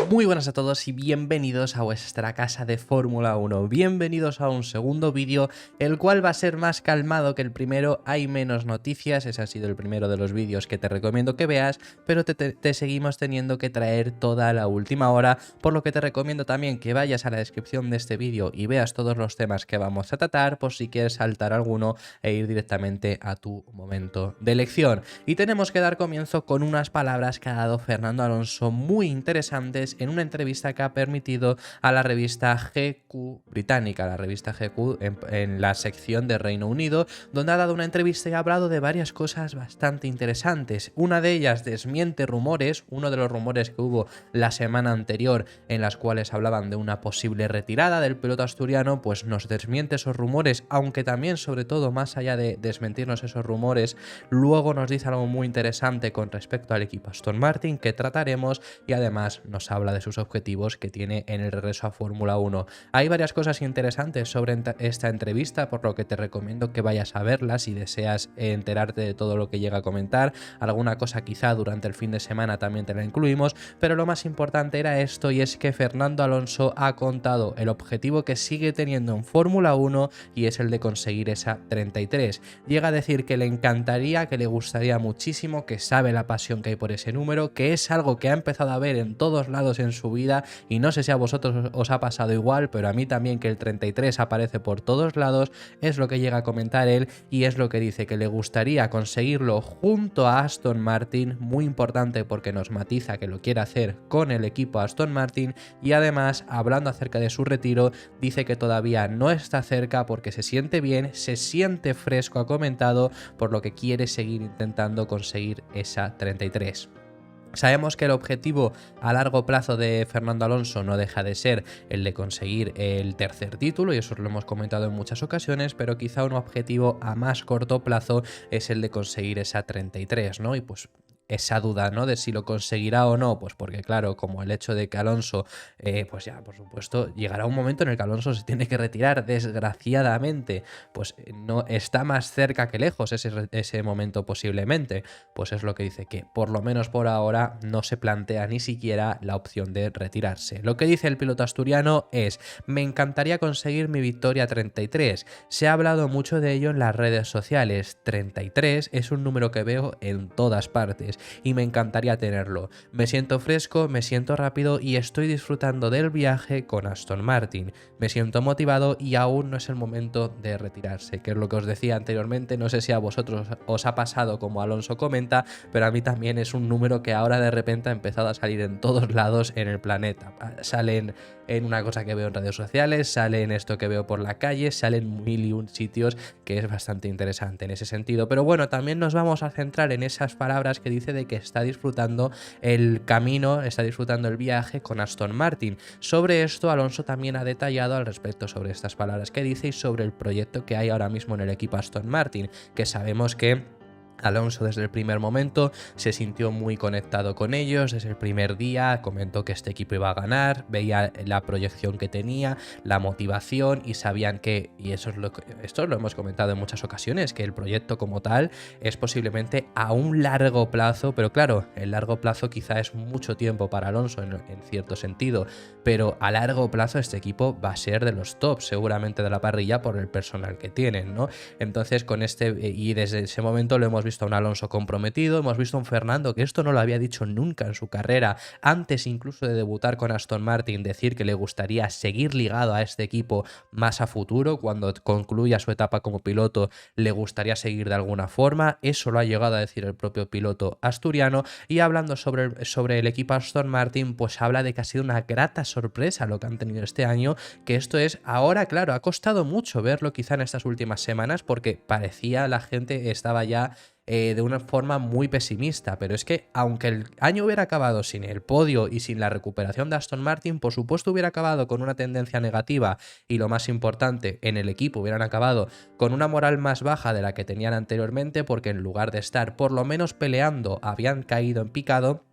Muy buenas a todos y bienvenidos a vuestra casa de Fórmula 1. Bienvenidos a un segundo vídeo, el cual va a ser más calmado que el primero. Hay menos noticias, ese ha sido el primero de los vídeos que te recomiendo que veas, pero te seguimos teniendo que traer toda la última hora, por lo que te recomiendo también que vayas a la descripción de este vídeo y veas todos los temas que vamos a tratar, por si quieres saltar alguno e ir directamente a tu momento de elección. Y tenemos que dar comienzo con unas palabras que ha dado Fernando Alonso muy interesantes en una entrevista que ha permitido a la revista GQ británica, la revista GQ en la sección de Reino Unido, donde ha dado una entrevista y ha hablado de varias cosas bastante interesantes. Una de ellas desmiente rumores, uno de los rumores que hubo la semana anterior en las cuales hablaban de una posible retirada del piloto asturiano, pues nos desmiente esos rumores, aunque también, sobre todo, más allá de desmentirnos esos rumores, luego nos dice algo muy interesante con respecto al equipo Aston Martin que trataremos, y además nos habla de sus objetivos que tiene en el regreso a Fórmula 1. Hay varias cosas interesantes sobre esta entrevista, por lo que te recomiendo que vayas a verla si deseas enterarte de todo lo que llega a comentar. Alguna cosa quizá durante el fin de semana también te la incluimos, pero lo más importante era esto, y es que Fernando Alonso ha contado el objetivo que sigue teniendo en Fórmula 1 y es el de conseguir esa 33. Llega a decir que le encantaría, que le gustaría muchísimo, que sabe la pasión que hay por ese número, que es algo que ha empezado a ver en todos lados en su vida, y no sé si a vosotros os ha pasado igual, pero a mí también, que el 33 aparece por todos lados. Es lo que llega a comentar él, y es lo que dice que le gustaría conseguirlo junto a Aston Martin, muy importante porque nos matiza que lo quiere hacer con el equipo Aston Martin, y además, hablando acerca de su retiro, dice que todavía no está cerca porque se siente bien, se siente fresco, ha comentado, por lo que quiere seguir intentando conseguir esa 33. Sabemos que el objetivo a largo plazo de Fernando Alonso no deja de ser el de conseguir el tercer título, y eso lo hemos comentado en muchas ocasiones, pero quizá un objetivo a más corto plazo es el de conseguir esa 33, ¿no? Y pues esa duda, ¿no?, de si lo conseguirá o no, pues porque claro, como el hecho de que Alonso, pues ya, por supuesto, llegará un momento en el que Alonso se tiene que retirar, desgraciadamente, pues no está más cerca que lejos ese momento posiblemente, pues es lo que dice, que por lo menos por ahora no se plantea ni siquiera la opción de retirarse. Lo que dice el piloto asturiano es: me encantaría conseguir mi victoria 33, se ha hablado mucho de ello en las redes sociales, 33 es un número que veo en todas partes y me encantaría tenerlo. Me siento fresco, me siento rápido y estoy disfrutando del viaje con Aston Martin. Me siento motivado y aún no es el momento de retirarse, que es lo que os decía anteriormente. No sé si a vosotros os ha pasado como Alonso comenta, pero a mí también es un número que ahora de repente ha empezado a salir en todos lados en el planeta. Salen en una cosa que veo en redes sociales, sale en esto que veo por la calle, salen mil y un sitios, que es bastante interesante en ese sentido. Pero bueno, también nos vamos a centrar en esas palabras que dice de que está disfrutando el camino, está disfrutando el viaje con Aston Martin. Sobre esto, Alonso también ha detallado al respecto sobre estas palabras que dice y sobre el proyecto que hay ahora mismo en el equipo Aston Martin, que sabemos que Alonso desde el primer momento se sintió muy conectado con ellos. Desde el primer día comentó que este equipo iba a ganar, veía la proyección que tenía, la motivación, y sabían que, y eso es esto lo hemos comentado en muchas ocasiones, que el proyecto como tal es posiblemente a un largo plazo, pero claro, el largo plazo quizá es mucho tiempo para Alonso en cierto sentido, pero a largo plazo este equipo va a ser de los tops seguramente de la parrilla por el personal que tienen, ¿no? Entonces con y desde ese momento lo hemos visto a un Alonso comprometido, hemos visto a un Fernando que esto no lo había dicho nunca en su carrera, antes incluso de debutar con Aston Martin, decir que le gustaría seguir ligado a este equipo más a futuro, cuando concluya su etapa como piloto le gustaría seguir de alguna forma. Eso lo ha llegado a decir el propio piloto asturiano, y hablando sobre el equipo Aston Martin, pues habla de que ha sido una grata sorpresa lo que han tenido este año, que esto es ahora, claro, ha costado mucho verlo quizá en estas últimas semanas, porque parecía la gente estaba ya de una forma muy pesimista, pero es que aunque el año hubiera acabado sin el podio y sin la recuperación de Aston Martin, por supuesto hubiera acabado con una tendencia negativa, y lo más importante, en el equipo hubieran acabado con una moral más baja de la que tenían anteriormente, porque en lugar de estar por lo menos peleando habían caído en picado.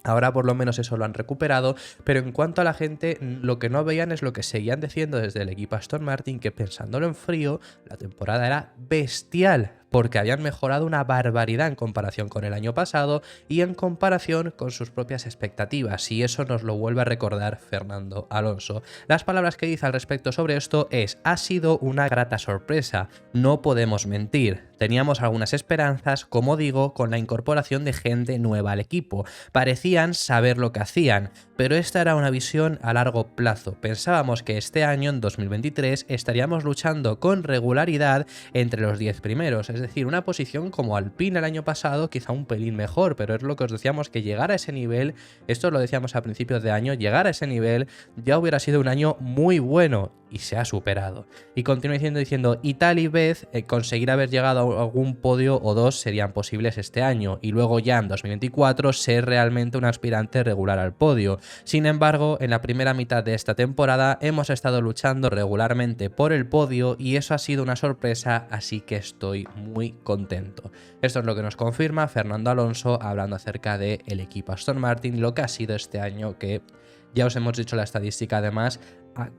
Ahora por lo menos eso lo han recuperado, pero en cuanto a la gente, lo que no veían es lo que seguían diciendo desde el equipo Aston Martin, que pensándolo en frío, la temporada era bestial porque habían mejorado una barbaridad en comparación con el año pasado y en comparación con sus propias expectativas, y eso nos lo vuelve a recordar Fernando Alonso. Las palabras que dice al respecto sobre esto es: ha sido una grata sorpresa, no podemos mentir. Teníamos algunas esperanzas, como digo, con la incorporación de gente nueva al equipo. Parecían saber lo que hacían, pero esta era una visión a largo plazo. Pensábamos que este año, en 2023, estaríamos luchando con regularidad entre los 10 primeros, es decir, una posición como Alpine el año pasado, quizá un pelín mejor, pero es lo que os decíamos, que llegar a ese nivel, esto lo decíamos a principios de año, llegar a ese nivel ya hubiera sido un año muy bueno, y se ha superado. Y continúa diciendo, y tal y vez conseguir haber llegado a algún podio o dos serían posibles este año, y luego ya en 2024 ser realmente un aspirante regular al podio. Sin embargo, en la primera mitad de esta temporada hemos estado luchando regularmente por el podio, y eso ha sido una sorpresa, así que estoy muy contento. Esto es lo que nos confirma Fernando Alonso hablando acerca del equipo Aston Martin, lo que ha sido este año, que ya os hemos dicho la estadística. Además,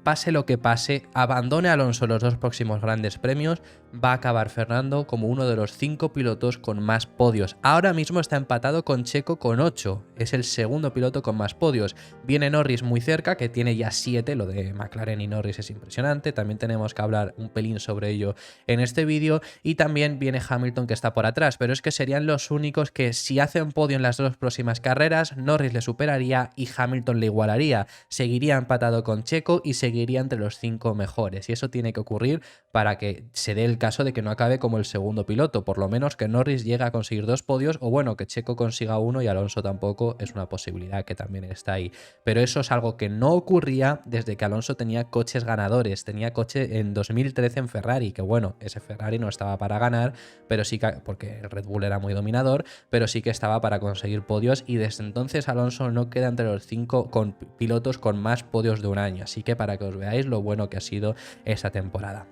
pase lo que pase, abandone Alonso los dos próximos grandes premios, va a acabar Fernando como uno de los 5 pilotos con más podios. Ahora mismo está empatado con Checo con 8, es el segundo piloto con más podios. Viene Norris muy cerca, que tiene ya 7, lo de McLaren y Norris es impresionante, también tenemos que hablar un pelín sobre ello en este vídeo, y también viene Hamilton, que está por atrás, pero es que serían los únicos que, si hacen podio en las dos próximas carreras, Norris le superaría y Hamilton le igualaría, seguiría empatado con Checo y seguiría entre los 5 mejores, y eso tiene que ocurrir para que se dé el caso de que no acabe como el segundo piloto, por lo menos que Norris llegue a conseguir 2 podios, o bueno, que Checo consiga 1 y Alonso tampoco, es una posibilidad que también está ahí, pero eso es algo que no ocurría desde que Alonso tenía coches ganadores, tenía coche en 2013 en Ferrari, que bueno, ese Ferrari no estaba para ganar, pero sí que, porque el Red Bull era muy dominador, pero sí que estaba para conseguir podios, y desde entonces Alonso no queda entre los 5 pilotos con más podios de un año, así que para que os veáis lo bueno que ha sido esa temporada.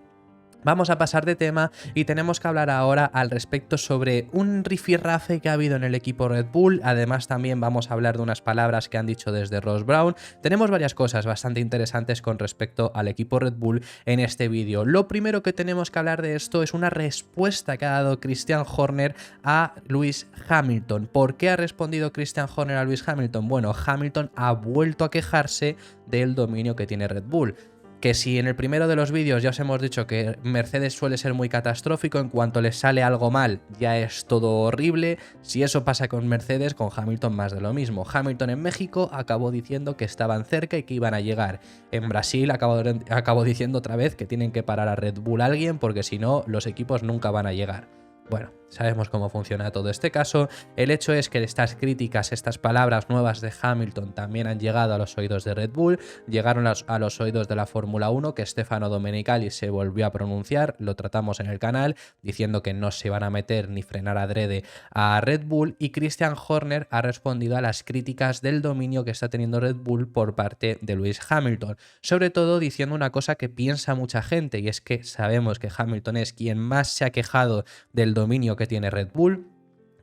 Vamos a pasar de tema y tenemos que hablar ahora al respecto sobre un rifirrafe que ha habido en el equipo Red Bull. Además, también vamos a hablar de unas palabras que han dicho desde Ross Brown. Tenemos varias cosas bastante interesantes con respecto al equipo Red Bull en este vídeo. Lo primero que tenemos que hablar de esto es una respuesta que ha dado Christian Horner a Lewis Hamilton. ¿Por qué ha respondido Christian Horner a Lewis Hamilton? Bueno, Hamilton ha vuelto a quejarse del dominio que tiene Red Bull. Que si en el primero de los vídeos ya os hemos dicho que Mercedes suele ser muy catastrófico, en cuanto les sale algo mal ya es todo horrible, si eso pasa con Mercedes, con Hamilton más de lo mismo. Hamilton en México acabó diciendo que estaban cerca y que iban a llegar. En Brasil acabó diciendo otra vez que tienen que parar a Red Bull a alguien, porque si no los equipos nunca van a llegar. Bueno, sabemos cómo funciona todo este caso. El hecho es que estas críticas, estas palabras nuevas de Hamilton también han llegado a los oídos de Red Bull, llegaron a los oídos de la Fórmula 1, que Stefano Domenicali se volvió a pronunciar, lo tratamos en el canal, diciendo que no se van a meter ni frenar adrede a Red Bull, y Christian Horner ha respondido a las críticas del dominio que está teniendo Red Bull por parte de Lewis Hamilton, sobre todo diciendo una cosa que piensa mucha gente, y es que sabemos que Hamilton es quien más se ha quejado del dominio que tiene Red Bull.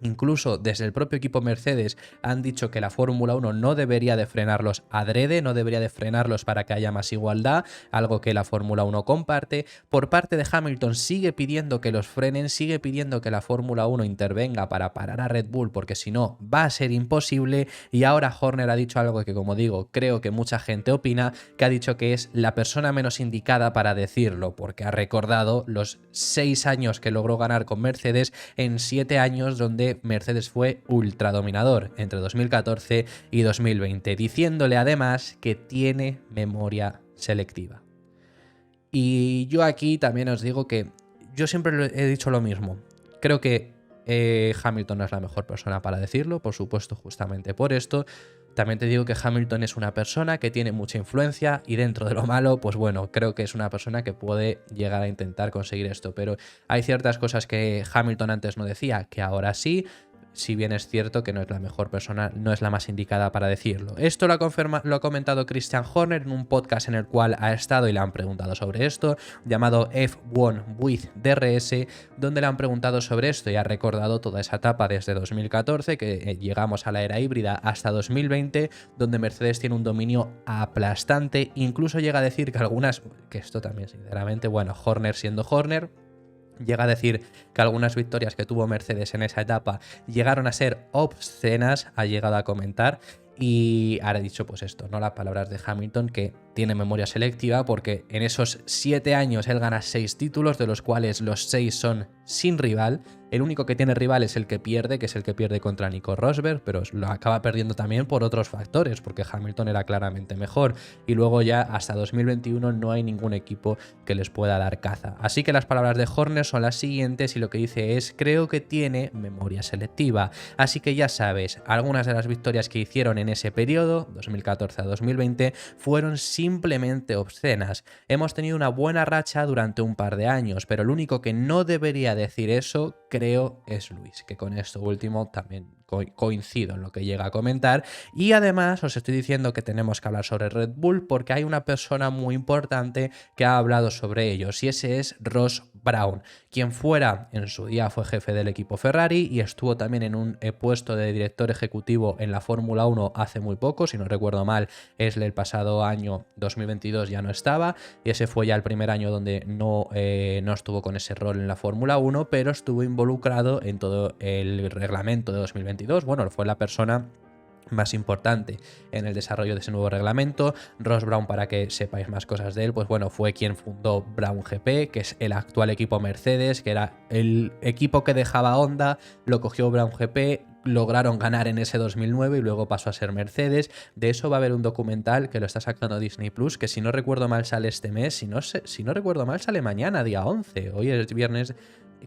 Incluso desde el propio equipo Mercedes han dicho que la Fórmula 1 no debería de frenarlos adrede, no debería de frenarlos para que haya más igualdad, algo que la Fórmula 1 comparte. Por parte de Hamilton sigue pidiendo que los frenen, sigue pidiendo que la Fórmula 1 intervenga para parar a Red Bull, porque si no va a ser imposible. Y ahora Horner ha dicho algo que, como digo, creo que mucha gente opina, que ha dicho que es la persona menos indicada para decirlo, porque ha recordado los 6 años que logró ganar con Mercedes en 7 años donde Mercedes fue ultradominador entre 2014 y 2020, diciéndole además que tiene memoria selectiva. Y yo aquí también os digo que yo siempre he dicho lo mismo. Creo que Hamilton no es la mejor persona para decirlo, por supuesto, justamente por esto. También te digo que Hamilton es una persona que tiene mucha influencia, y dentro de lo malo, pues bueno, creo que es una persona que puede llegar a intentar conseguir esto, pero hay ciertas cosas que Hamilton antes no decía, que ahora sí, si bien es cierto que no es la mejor persona, no es la más indicada para decirlo. Esto lo ha comentado Christian Horner en un podcast en el cual ha estado y le han preguntado sobre esto, llamado F1 with DRS, donde le han preguntado sobre esto y ha recordado toda esa etapa desde 2014, que llegamos a la era híbrida, hasta 2020, donde Mercedes tiene un dominio aplastante. Incluso llega a decir que algunas, que esto también sinceramente, bueno, Horner siendo Horner, Llega a decir que algunas victorias que tuvo Mercedes en esa etapa llegaron a ser obscenas, ha llegado a comentar. Y ahora he dicho pues esto, ¿no? Las palabras de Hamilton, que tiene memoria selectiva porque en esos 7 años él gana 6 títulos, de los cuales los 6 son sin rival. El único que tiene rival es el que pierde, que es el que pierde contra Nico Rosberg, pero lo acaba perdiendo también por otros factores, porque Hamilton era claramente mejor. Y luego ya hasta 2021 no hay ningún equipo que les pueda dar caza. Así que las palabras de Horner son las siguientes y lo que dice es: creo que tiene memoria selectiva. Así que ya sabes, algunas de las victorias que hicieron en ese periodo, 2014 a 2020, fueron simplemente obscenas. Hemos tenido una buena racha durante un par de años, pero el único que no debería decir eso, creo, es Luis, que con esto último también coincido en lo que llega a comentar. Y además os estoy diciendo que tenemos que hablar sobre Red Bull porque hay una persona muy importante que ha hablado sobre ellos, y ese es Ross Brawn, quien fuera en su día fue jefe del equipo Ferrari y estuvo también en un puesto de director ejecutivo en la Fórmula 1 hace muy poco, si no recuerdo mal, es el pasado año 2022 ya no estaba, y ese fue ya el primer año donde no estuvo con ese rol en la Fórmula 1, pero estuvo involucrado en todo el reglamento de 2022. Bueno, fue la persona más importante en el desarrollo de ese nuevo reglamento. Ross Brawn, para que sepáis más cosas de él, pues bueno, fue quien fundó Brawn GP, que es el actual equipo Mercedes, que era el equipo que dejaba Honda, lo cogió Brawn GP, lograron ganar en ese 2009 y luego pasó a ser Mercedes. De eso va a haber un documental que lo está sacando Disney Plus, que si no recuerdo mal sale este mes, si no recuerdo mal sale mañana, día 11, hoy es viernes,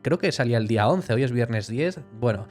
creo que salía el día 11, hoy es viernes 10, bueno,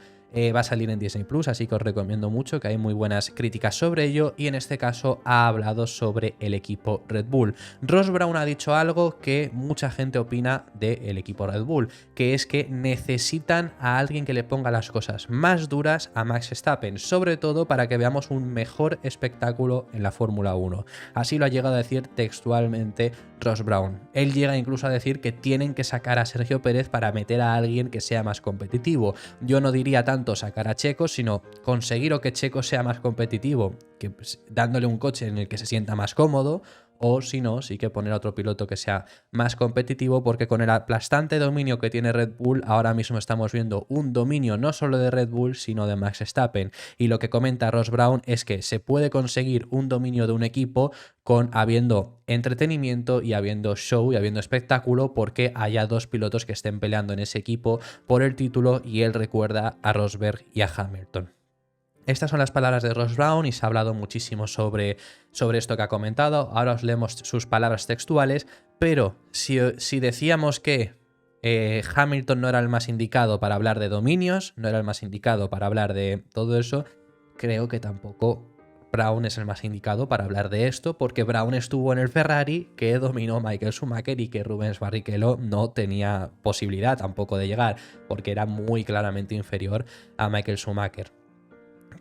va a salir en Disney Plus, así que os recomiendo mucho, que hay muy buenas críticas sobre ello, y en este caso ha hablado sobre el equipo Red Bull. Ross Brawn ha dicho algo que mucha gente opina del equipo Red Bull, que es que necesitan a alguien que le ponga las cosas más duras a Max Verstappen, sobre todo para que veamos un mejor espectáculo en la Fórmula 1. Así lo ha llegado a decir textualmente Ross Brawn. Él llega incluso a decir que tienen que sacar a Sergio Pérez para meter a alguien que sea más competitivo. Yo no diría tanto sacar a Checo, sino conseguir o que Checo sea más competitivo, que dándole un coche en el que se sienta más cómodo, o si no, sí que poner a otro piloto que sea más competitivo, porque con el aplastante dominio que tiene Red Bull, ahora mismo estamos viendo un dominio no solo de Red Bull, sino de Max Verstappen. Y lo que comenta Ross Brawn es que se puede conseguir un dominio de un equipo habiendo entretenimiento y habiendo show y habiendo espectáculo, porque haya dos pilotos que estén peleando en ese equipo por el título, y él recuerda a Rosberg y a Hamilton. Estas son las palabras de Ross Brawn y se ha hablado muchísimo sobre esto que ha comentado. Ahora os leemos sus palabras textuales, pero si decíamos que Hamilton no era el más indicado para hablar de dominios, no era el más indicado para hablar de todo eso, creo que tampoco Brawn es el más indicado para hablar de esto, porque Brawn estuvo en el Ferrari que dominó Michael Schumacher y que Rubens Barrichello no tenía posibilidad tampoco de llegar, porque era muy claramente inferior a Michael Schumacher.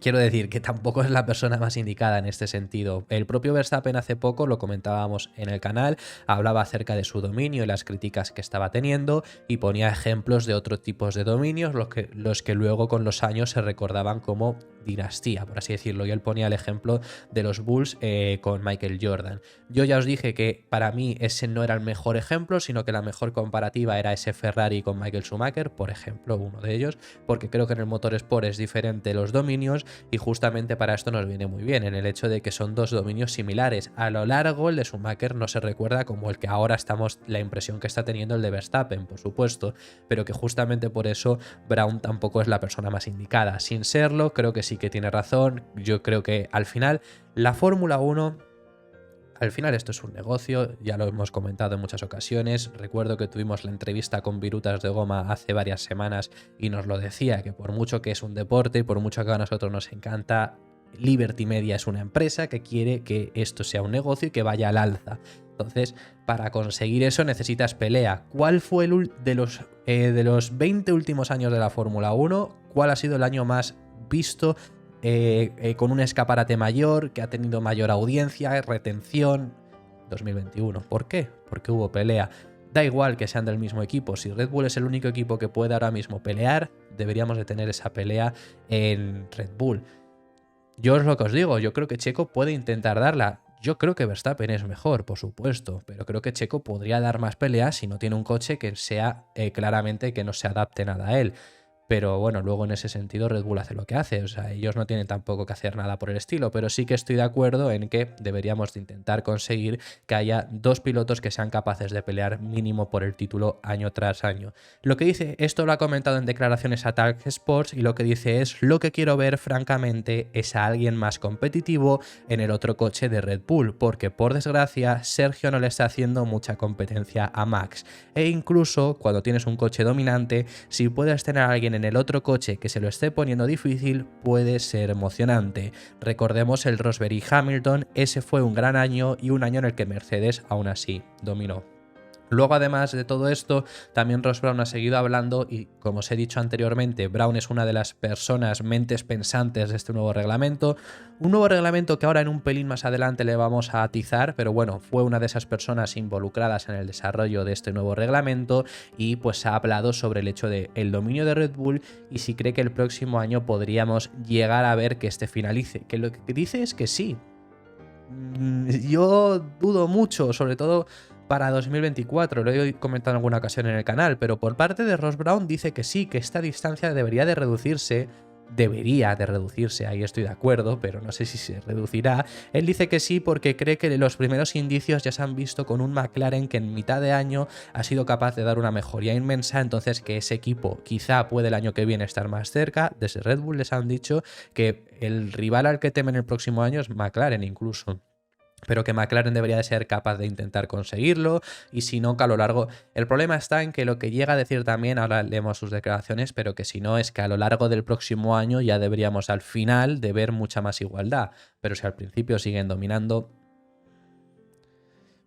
Quiero decir que tampoco es la persona más indicada en este sentido. El propio Verstappen hace poco, lo comentábamos en el canal, hablaba acerca de su dominio y las críticas que estaba teniendo, y ponía ejemplos de otros tipos de dominios, los que luego con los años se recordaban como dinastía, por así decirlo, y él ponía el ejemplo de los Bulls con Michael Jordan. Yo ya os dije que para mí ese no era el mejor ejemplo, sino que la mejor comparativa era ese Ferrari con Michael Schumacher, por ejemplo, uno de ellos, porque creo que en el motorsport es diferente los dominios, y justamente para esto nos viene muy bien, en el hecho de que son dos dominios similares. A lo largo el de Schumacher no se recuerda como el que ahora estamos, la impresión que está teniendo el de Verstappen, por supuesto, pero que justamente por eso Brawn tampoco es la persona más indicada. Sin serlo, creo que sí que tiene razón. Yo creo que al final la Fórmula 1, al final esto es un negocio, ya lo hemos comentado en muchas ocasiones. Recuerdo que tuvimos la entrevista con Virutas de Goma hace varias semanas y nos lo decía, que por mucho que es un deporte y por mucho que a nosotros nos encanta, Liberty Media es una empresa que quiere que esto sea un negocio y que vaya al alza. Entonces, para conseguir eso necesitas pelea. ¿Cuál fue de los 20 últimos años de la Fórmula 1? ¿Cuál ha sido el año más visto, con un escaparate mayor, que ha tenido mayor audiencia, retención? 2021. ¿Por qué? Porque hubo pelea. Da igual que sean del mismo equipo, si Red Bull es el único equipo que puede ahora mismo pelear, deberíamos de tener esa pelea en Red Bull. Yo es lo que os digo, yo creo que Checo puede intentar darla. Yo creo que Verstappen es mejor, por supuesto, pero creo que Checo podría dar más peleas si no tiene un coche que sea claramente que no se adapte nada a él. Pero bueno, luego en ese sentido Red Bull hace lo que hace, o sea, ellos no tienen tampoco que hacer nada por el estilo, pero sí que estoy de acuerdo en que deberíamos de intentar conseguir que haya dos pilotos que sean capaces de pelear mínimo por el título año tras año. Lo que dice, esto lo ha comentado en declaraciones a Talk Sports, y lo que dice es: lo que quiero ver francamente es a alguien más competitivo en el otro coche de Red Bull, porque por desgracia Sergio no le está haciendo mucha competencia a Max, e incluso cuando tienes un coche dominante, si puedes tener a alguien en el otro coche que se lo esté poniendo difícil, puede ser emocionante. Recordemos el Rosberg y Hamilton, ese fue un gran año y un año en el que Mercedes aún así dominó. Luego, además de todo esto, también Ross Brawn ha seguido hablando y, como os he dicho anteriormente, Brown es una de las personas, mentes pensantes de este nuevo reglamento. Un nuevo reglamento que ahora en un pelín más adelante le vamos a atizar, pero bueno, fue una de esas personas involucradas en el desarrollo de este nuevo reglamento y pues ha hablado sobre el hecho del dominio de Red Bull y si cree que el próximo año podríamos llegar a ver que este finalice. Que lo que dice es que sí. Yo dudo mucho, sobre todo para 2024, lo he comentado en alguna ocasión en el canal, pero por parte de Ross Brawn dice que sí, que esta distancia debería de reducirse, ahí estoy de acuerdo, pero no sé si se reducirá. Él dice que sí porque cree que los primeros indicios ya se han visto con un McLaren que en mitad de año ha sido capaz de dar una mejoría inmensa, entonces que ese equipo quizá puede el año que viene estar más cerca. Desde Red Bull les han dicho que el rival al que temen el próximo año es McLaren incluso, pero que McLaren debería de ser capaz de intentar conseguirlo, y si no, que a lo largo... El problema está en que lo que llega a decir también, ahora leemos sus declaraciones, pero que si no, es que a lo largo del próximo año ya deberíamos al final de ver mucha más igualdad, pero si al principio siguen dominando,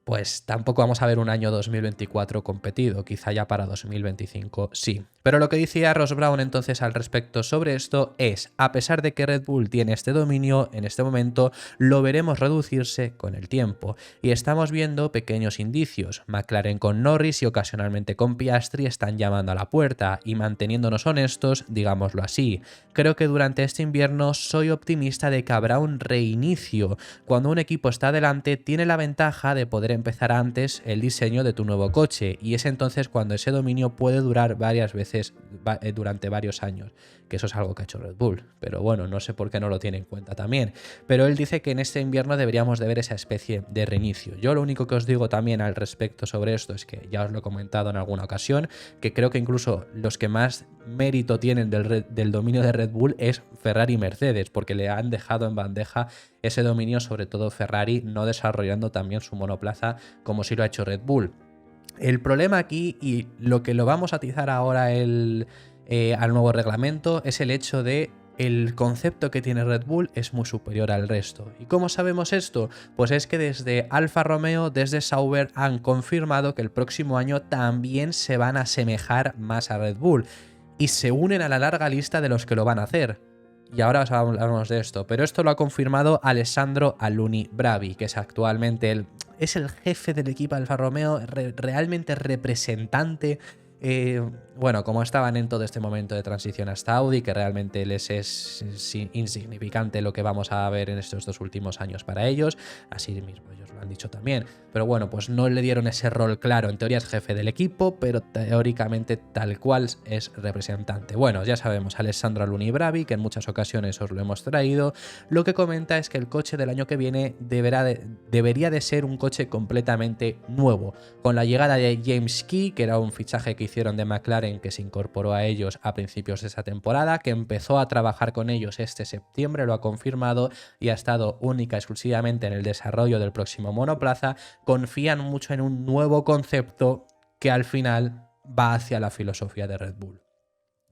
pues tampoco vamos a ver un año 2024 competido, quizá ya para 2025 sí. Pero lo que decía Ross Brawn entonces al respecto sobre esto es: a pesar de que Red Bull tiene este dominio, en este momento lo veremos reducirse con el tiempo. Y estamos viendo pequeños indicios. McLaren con Norris y ocasionalmente con Piastri están llamando a la puerta, y manteniéndonos honestos, digámoslo así, creo que durante este invierno soy optimista de que habrá un reinicio. Cuando un equipo está adelante, tiene la ventaja de poder empezar antes el diseño de tu nuevo coche, y es entonces cuando ese dominio puede durar varias veces durante varios años, que eso es algo que ha hecho Red Bull, pero bueno, no sé por qué no lo tiene en cuenta también. Pero él dice que en este invierno deberíamos de ver esa especie de reinicio. Yo lo único que os digo también al respecto sobre esto es que ya os lo he comentado en alguna ocasión, que creo que incluso los que más mérito tienen del dominio de Red Bull es Ferrari y Mercedes, porque le han dejado en bandeja ese dominio, sobre todo Ferrari, no desarrollando también su monoplaza como sí lo ha hecho Red Bull. El problema aquí, y lo que lo vamos a atizar ahora al nuevo reglamento, es el hecho de el concepto que tiene Red Bull es muy superior al resto. ¿Y cómo sabemos esto? Pues es que desde Alfa Romeo, desde Sauber, han confirmado que el próximo año también se van a asemejar más a Red Bull y se unen a la larga lista de los que lo van a hacer. Y ahora os hablamos de esto, pero esto lo ha confirmado Alessandro Aluni Bravi, que es actualmente el jefe del equipo Alfa Romeo, realmente representante. Bueno, como estaban en todo este momento de transición hasta Audi, que realmente les es insignificante lo que vamos a ver en estos 2 últimos años para ellos, así mismo ellos lo han dicho también, pero bueno, pues no le dieron ese rol claro. En teoría es jefe del equipo, pero teóricamente tal cual es representante. Bueno, ya sabemos, Alessandro Aluni Bravi, que en muchas ocasiones os lo hemos traído, lo que comenta es que el coche del año que viene debería de ser un coche completamente nuevo, con la llegada de James Key, que era un fichaje que hicieron de McLaren, que se incorporó a ellos a principios de esa temporada, que empezó a trabajar con ellos este septiembre, lo ha confirmado, y ha estado única y exclusivamente en el desarrollo del próximo monoplaza. Confían mucho en un nuevo concepto que al final va hacia la filosofía de Red Bull.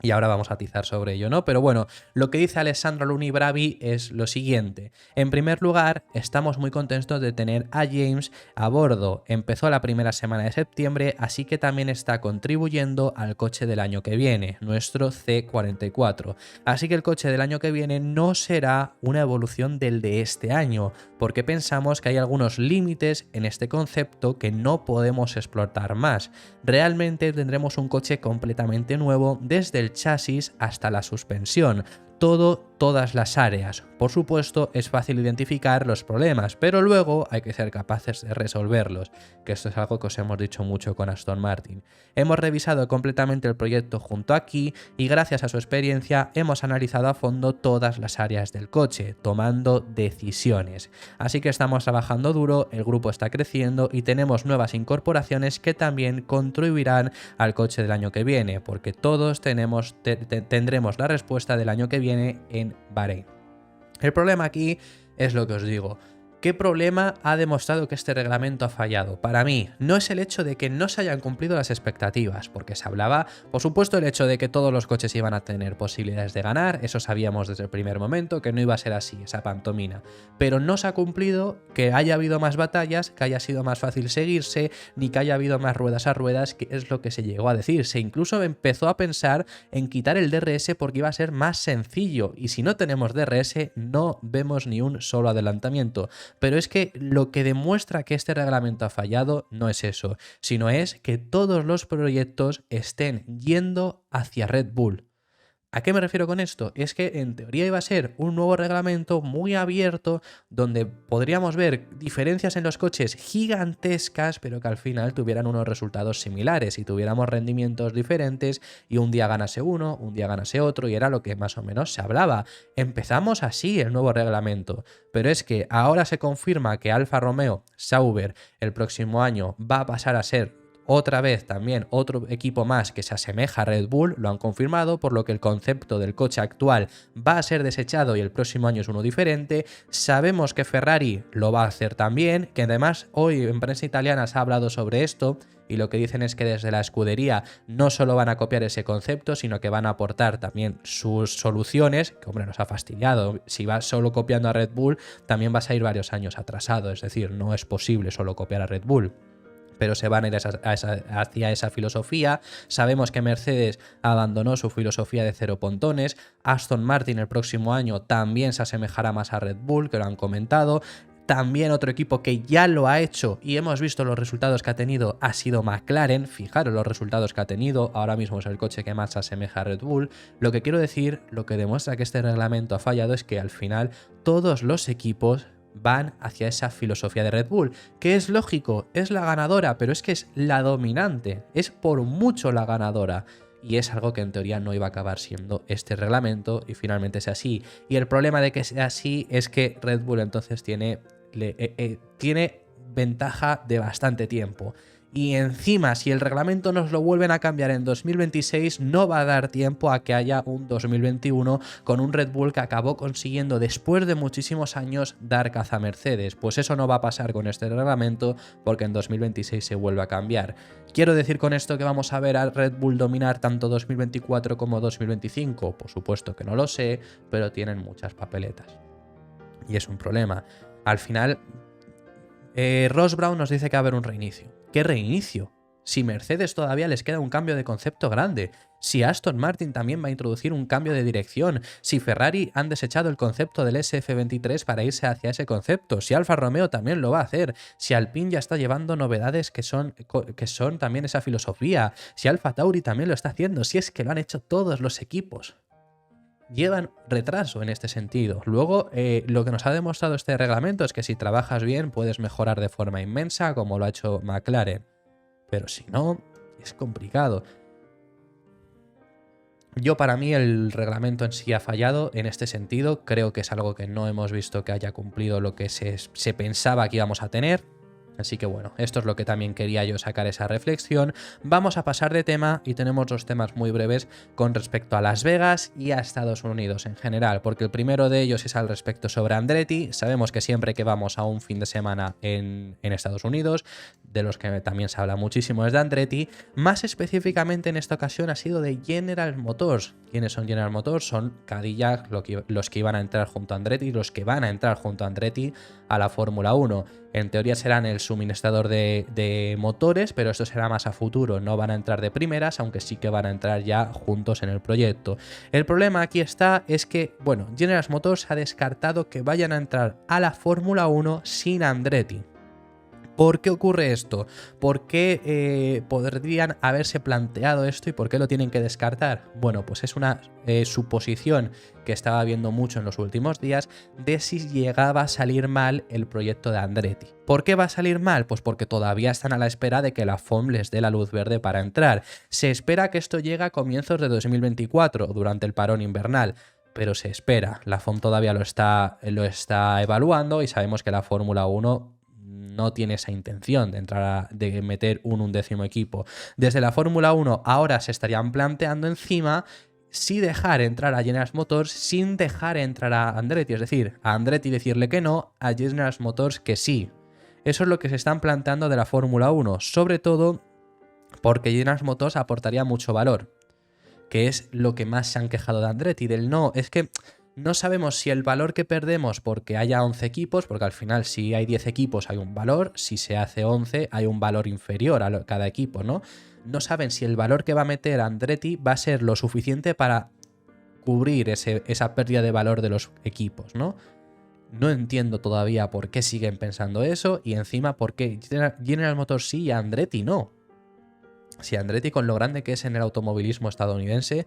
Y ahora vamos a atizar sobre ello, ¿no? Pero bueno, lo que dice Alessandro Aluni Bravi es lo siguiente. En primer lugar, estamos muy contentos de tener a James a bordo. Empezó la primera semana de septiembre, así que también está contribuyendo al coche del año que viene, nuestro C44. Así que el coche del año que viene no será una evolución del de este año, porque pensamos que hay algunos límites en este concepto que no podemos explotar más. Realmente tendremos un coche completamente nuevo, desde el chasis hasta la suspensión, todo todas las áreas. Por supuesto, es fácil identificar los problemas, pero luego hay que ser capaces de resolverlos, que esto es algo que os hemos dicho mucho con Aston Martin. Hemos revisado completamente el proyecto junto a Key y gracias a su experiencia hemos analizado a fondo todas las áreas del coche, tomando decisiones. Así que estamos trabajando duro, el grupo está creciendo y tenemos nuevas incorporaciones que también contribuirán al coche del año que viene, porque todos tendremos la respuesta del año que viene en Bahrein. El problema aquí es lo que os digo. ¿Qué problema ha demostrado que este reglamento ha fallado? Para mí, no es el hecho de que no se hayan cumplido las expectativas, porque se hablaba, por supuesto, el hecho de que todos los coches iban a tener posibilidades de ganar, eso sabíamos desde el primer momento, que no iba a ser así, esa pantomima, pero no se ha cumplido que haya habido más batallas, que haya sido más fácil seguirse, ni que haya habido más ruedas a ruedas, que es lo que se llegó a decir. Se incluso empezó a pensar en quitar el DRS porque iba a ser más sencillo, y si no tenemos DRS no vemos ni un solo adelantamiento. Pero es que lo que demuestra que este reglamento ha fallado no es eso, sino es que todos los proyectos estén yendo hacia Red Bull. ¿A qué me refiero con esto? Es que en teoría iba a ser un nuevo reglamento muy abierto donde podríamos ver diferencias en los coches gigantescas, pero que al final tuvieran unos resultados similares y tuviéramos rendimientos diferentes y un día ganase uno, un día ganase otro, y era lo que más o menos se hablaba. Empezamos así el nuevo reglamento, pero es que ahora se confirma que Alfa Romeo Sauber el próximo año va a pasar a ser otra vez también otro equipo más que se asemeja a Red Bull, lo han confirmado, por lo que el concepto del coche actual va a ser desechado y el próximo año es uno diferente. Sabemos que Ferrari lo va a hacer también, que además hoy en prensa italiana se ha hablado sobre esto y lo que dicen es que desde la escudería no solo van a copiar ese concepto, sino que van a aportar también sus soluciones, que hombre nos ha fastidiado, si vas solo copiando a Red Bull también vas a ir varios años atrasado, es decir, no es posible solo copiar a Red Bull. Pero se van a ir hacia esa filosofía. Sabemos que Mercedes abandonó su filosofía de cero pontones. Aston Martin el próximo año también se asemejará más a Red Bull, que lo han comentado. También otro equipo que ya lo ha hecho y hemos visto los resultados que ha tenido ha sido McLaren. Fijaros los resultados que ha tenido, ahora mismo es el coche que más se asemeja a Red Bull. Lo que quiero decir, lo que demuestra que este reglamento ha fallado es que al final todos los equipos van hacia esa filosofía de Red Bull, que es lógico, es la ganadora, pero es que es la dominante, es por mucho la ganadora. Y es algo que en teoría no iba a acabar siendo este reglamento y finalmente es así. Y el problema de que sea así es que Red Bull entonces tiene ventaja de bastante tiempo. Y encima, si el reglamento nos lo vuelven a cambiar en 2026, no va a dar tiempo a que haya un 2021 con un Red Bull que acabó consiguiendo después de muchísimos años dar caza a Mercedes. Pues eso no va a pasar con este reglamento porque en 2026 se vuelve a cambiar. ¿Quiero decir con esto que vamos a ver a Red Bull dominar tanto 2024 como 2025? Por supuesto que no lo sé, pero tienen muchas papeletas. Y es un problema. Al final, Ross Brown nos dice que va a haber un reinicio. ¿Qué reinicio? Si Mercedes todavía les queda un cambio de concepto grande, si Aston Martin también va a introducir un cambio de dirección, si Ferrari han desechado el concepto del SF23 para irse hacia ese concepto, si Alfa Romeo también lo va a hacer, si Alpine ya está llevando novedades que son también esa filosofía, si Alfa Tauri también lo está haciendo, si es que lo han hecho todos los equipos. Llevan retraso en este sentido. Luego, lo que nos ha demostrado este reglamento es que si trabajas bien puedes mejorar de forma inmensa, como lo ha hecho McLaren. Pero si no, es complicado. Para mí el reglamento en sí ha fallado en este sentido. Creo que es algo que no hemos visto que haya cumplido lo que se pensaba que íbamos a tener. Así que bueno, esto es lo que también quería yo sacar esa reflexión. Vamos a pasar de tema y tenemos dos temas muy breves con respecto a Las Vegas y a Estados Unidos en general, porque el primero de ellos es al respecto sobre Andretti. Sabemos que siempre que vamos a un fin de semana en Estados Unidos, de los que también se habla muchísimo es de Andretti, más específicamente en esta ocasión ha sido de General Motors. ¿Quiénes son General Motors? Son Cadillac, los que iban a entrar junto a Andretti, los que van a entrar junto a Andretti a la Fórmula 1. En teoría serán el suministrador de motores, pero esto será más a futuro, no van a entrar de primeras, aunque sí que van a entrar ya juntos en el proyecto. El problema aquí es que, bueno, General Motors ha descartado que vayan a entrar a la Fórmula 1 sin Andretti. ¿Por qué ocurre esto? ¿Por qué podrían haberse planteado esto y por qué lo tienen que descartar? Bueno, pues es una suposición que estaba viendo mucho en los últimos días de si llegaba a salir mal el proyecto de Andretti. ¿Por qué va a salir mal? Pues porque todavía están a la espera de que la FOM les dé la luz verde para entrar. Se espera que esto llegue a comienzos de 2024, durante el parón invernal. Pero se espera, la FOM todavía lo está evaluando y sabemos que la Fórmula 1 no tiene esa intención de de meter un 11º equipo. Desde la Fórmula 1 ahora se estarían planteando encima si dejar entrar a General Motors sin dejar entrar a Andretti, es decir, a Andretti decirle que no, a General Motors que sí. Eso es lo que se están planteando de la Fórmula 1, sobre todo porque General Motors aportaría mucho valor, que es lo que más se han quejado de Andretti, del no, es que no sabemos si el valor que perdemos porque haya 11 equipos, porque al final si hay 10 equipos hay un valor, si se hace 11 hay un valor inferior a cada equipo, ¿no? No saben si el valor que va a meter Andretti va a ser lo suficiente para cubrir esa pérdida de valor de los equipos, ¿no? No entiendo todavía por qué siguen pensando eso y encima por qué General Motors sí y Andretti no. Si Andretti, con lo grande que es en el automovilismo estadounidense,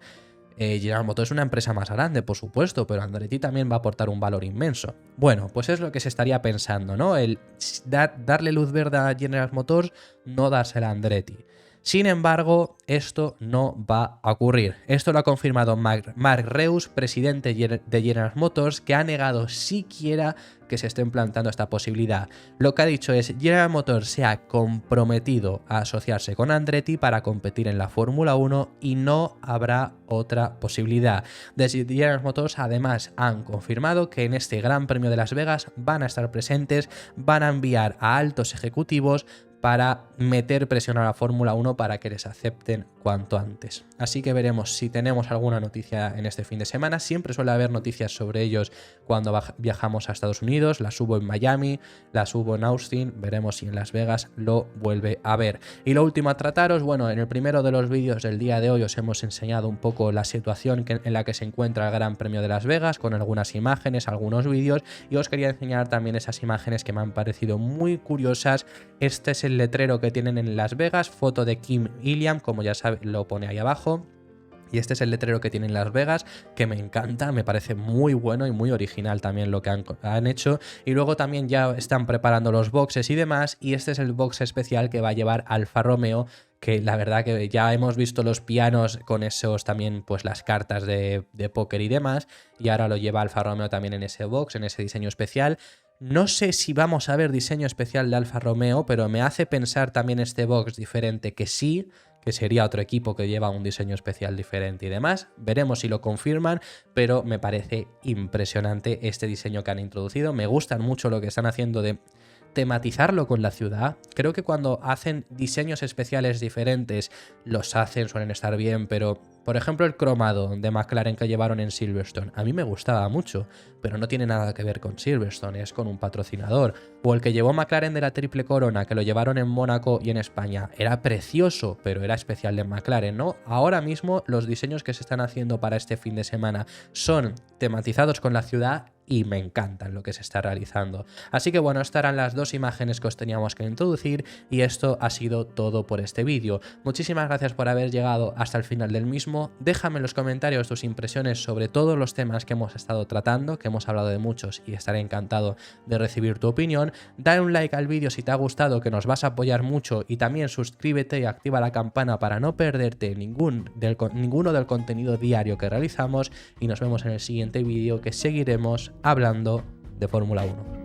General Motors es una empresa más grande, por supuesto, pero Andretti también va a aportar un valor inmenso. Bueno, pues es lo que se estaría pensando, ¿no? El darle luz verde a General Motors, no dársela a Andretti. Sin embargo, esto no va a ocurrir. Esto lo ha confirmado Mark Reus, presidente de General Motors, que ha negado siquiera que se esté planteando esta posibilidad. Lo que ha dicho es: General Motors se ha comprometido a asociarse con Andretti para competir en la Fórmula 1 y no habrá otra posibilidad. Desde General Motors además han confirmado que en este Gran Premio de Las Vegas van a estar presentes, van a enviar a altos ejecutivos para meter presión a la Fórmula 1 para que les acepten cuanto antes. Así que veremos si tenemos alguna noticia en este fin de semana. Siempre suele haber noticias sobre ellos cuando viajamos a Estados Unidos. Las hubo en Miami, las hubo en Austin. Veremos si en Las Vegas lo vuelve a ver. Y lo último a trataros, bueno, en el primero de los vídeos del día de hoy os hemos enseñado un poco la situación en la que se encuentra el Gran Premio de Las Vegas, con algunas imágenes, algunos vídeos, y os quería enseñar también esas imágenes que me han parecido muy curiosas. Este es el letrero que tienen en Las Vegas, foto de Kim Illiam, como ya sabéis, lo pone ahí abajo. Y este es el letrero que tienen en Las Vegas, que me encanta, me parece muy bueno y muy original también lo que han hecho. Y luego también ya están preparando los boxes y demás, y este es el box especial que va a llevar Alfa Romeo, que la verdad que ya hemos visto los pianos con esos también, pues las cartas de póker y demás, y ahora lo lleva Alfa Romeo también en ese box, en ese diseño especial. No sé si vamos a ver diseño especial de Alfa Romeo, pero me hace pensar también este box diferente que sí, que sería otro equipo que lleva un diseño especial diferente y demás. Veremos si lo confirman, pero me parece impresionante este diseño que han introducido. Me gustan mucho lo que están haciendo de tematizarlo con la ciudad. Creo que cuando hacen diseños especiales diferentes, los hacen, suelen estar bien, pero por ejemplo el cromado de McLaren que llevaron en Silverstone, a mí me gustaba mucho, pero no tiene nada que ver con Silverstone, es con un patrocinador. O el que llevó McLaren de la Triple Corona, que lo llevaron en Mónaco y en España, era precioso, pero era especial de McLaren, ¿no? Ahora mismo los diseños que se están haciendo para este fin de semana son tematizados con la ciudad y me encantan lo que se está realizando. Así que bueno, estas eran las dos imágenes que os teníamos que introducir y esto ha sido todo por este vídeo. Muchísimas gracias por haber llegado hasta el final del mismo. Déjame en los comentarios tus impresiones sobre todos los temas que hemos estado tratando, que hemos hablado de muchos y estaré encantado de recibir tu opinión. Dale un like al vídeo si te ha gustado, que nos vas a apoyar mucho, y también suscríbete y activa la campana para no perderte ninguno del contenido diario que realizamos, y nos vemos en el siguiente vídeo, que seguiremos hablando de Fórmula 1.